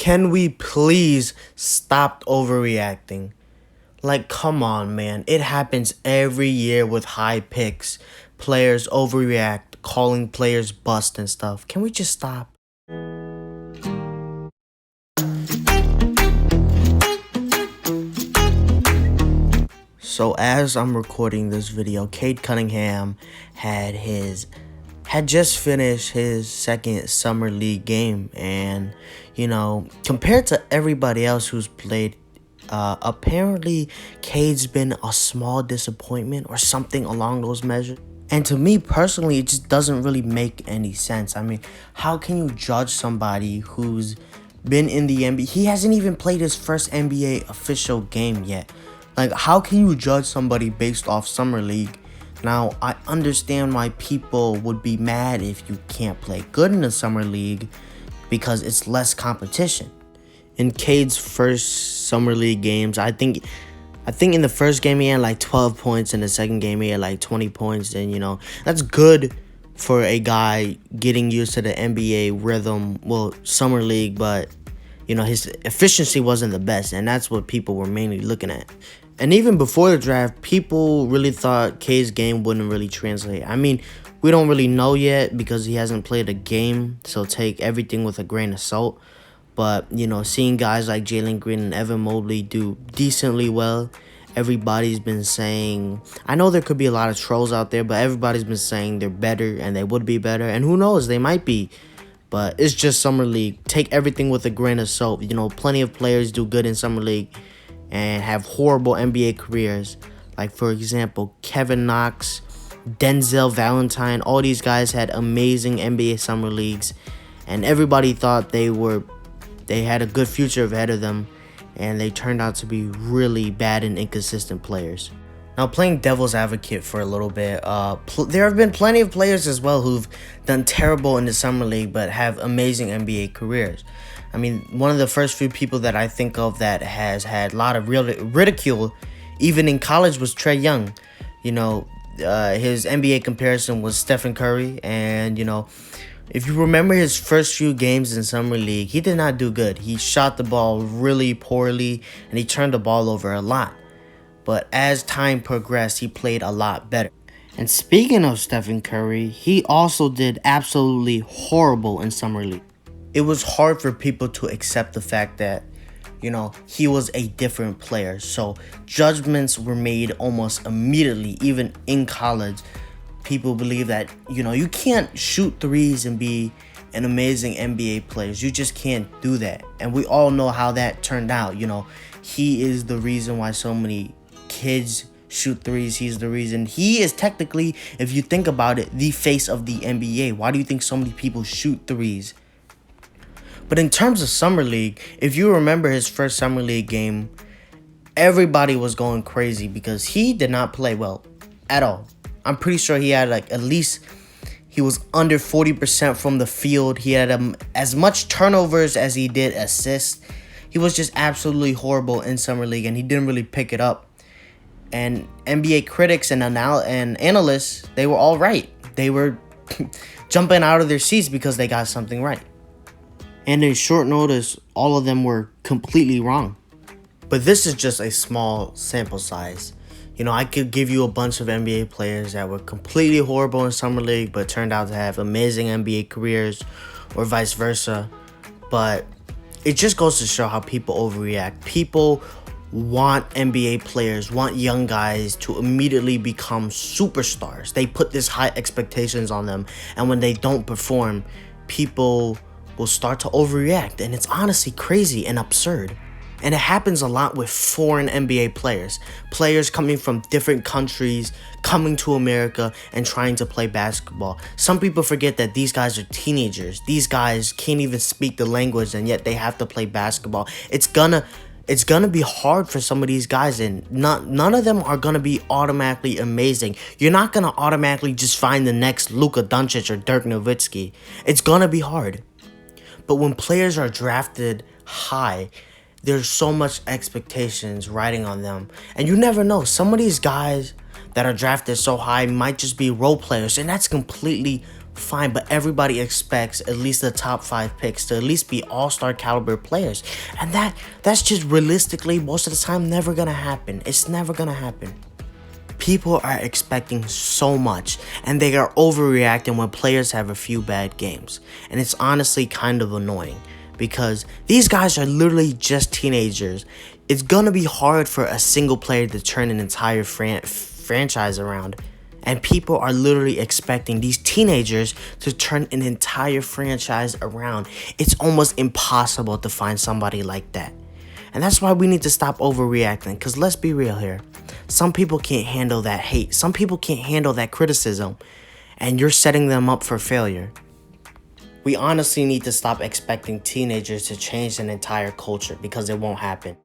Can we please stop overreacting? Like, come on, man. It happens every year with high picks. Players overreact, calling players bust and stuff. Can we just stop? So as I'm recording this video, Cade Cunningham had just finished his second summer league game, and compared to everybody else who's played, apparently Cade's been a small disappointment or something along those measures. And to me personally, it just doesn't really make any sense. I mean, how can you judge somebody who's been in the NBA? He hasn't even played his first NBA official game yet. Like, how can you judge somebody based off summer league? Now, I understand why people would be mad if you can't play good in the summer league because it's less competition. In Cade's first summer league games, I think in the first game he had like 12 points, in the second game he had like 20 points, and that's good for a guy getting used to the NBA rhythm, well, summer league, but his efficiency wasn't the best, and that's what people were mainly looking at. And even before the draft, people really thought Cade's game wouldn't really translate. I mean, we don't really know yet because he hasn't played a game, so take everything with a grain of salt. But, seeing guys like Jalen Green and Evan Mobley do decently well, everybody's been saying, I know there could be a lot of trolls out there, but everybody's been saying they're better and they would be better. And who knows, they might be. But it's just summer league. Take everything with a grain of salt. Plenty of players do good in summer league and have horrible NBA careers. Like, for example, Kevin Knox, Denzel Valentine, all these guys had amazing NBA summer leagues, and everybody thought they had a good future ahead of them, and they turned out to be really bad and inconsistent players. Now, playing devil's advocate for a little bit, there have been plenty of players as well who've done terrible in the summer league but have amazing NBA careers. I mean, one of the first few people that I think of that has had a lot of real ridicule, even in college, was Trae Young. His NBA comparison was Stephen Curry, and if you remember his first few games in summer league, he did not do good. He shot the ball really poorly, and he turned the ball over a lot. But as time progressed, he played a lot better. And speaking of Stephen Curry, he also did absolutely horrible in summer league. It was hard for people to accept the fact that, he was a different player. So judgments were made almost immediately, even in college. People believe that, you can't shoot threes and be an amazing NBA player. You just can't do that. And we all know how that turned out. He is the reason why so many kids shoot threes. He is technically, if you think about it, the face of the NBA. Why do you think so many people shoot threes? But in terms of summer league, if you remember his first summer league game, everybody was going crazy because he did not play well at all. I'm pretty sure he had he was under 40% from the field. He had as much turnovers as he did assists. He was just absolutely horrible in summer league, and he didn't really pick it up. And NBA critics and analysts, they were all right. They were jumping out of their seats because they got something right. And in short notice, all of them were completely wrong. But this is just a small sample size. I could give you a bunch of NBA players that were completely horrible in summer league but turned out to have amazing NBA careers, or vice versa. But it just goes to show how people overreact. People want NBA players, want young guys to immediately become superstars. They put this high expectations on them, and when they don't perform, people will start to overreact, and it's honestly crazy and absurd. And it happens a lot with foreign NBA players coming from different countries, coming to America and trying to play basketball. Some people forget that these guys are teenagers. These guys can't even speak the language, and yet they have to play basketball. It's gonna be hard for some of these guys, and none of them are gonna be automatically amazing. You're not gonna automatically just find the next Luka Doncic or Dirk Nowitzki. It's gonna be hard. But when players are drafted high, there's so much expectations riding on them. And you never know. Some of these guys that are drafted so high might just be role players, and that's completely fine, but everybody expects at least the top 5 picks to at least be all-star caliber players. And that's just realistically most of the time never gonna happen. It's never gonna happen. People are expecting so much, and they are overreacting when players have a few bad games. And it's honestly kind of annoying, because these guys are literally just teenagers. It's gonna be hard for a single player to turn an entire franchise around. And people are literally expecting these teenagers to turn an entire franchise around. It's almost impossible to find somebody like that. And that's why we need to stop overreacting, because let's be real here. Some people can't handle that hate. Some people can't handle that criticism, and you're setting them up for failure. We honestly need to stop expecting teenagers to change an entire culture, because it won't happen.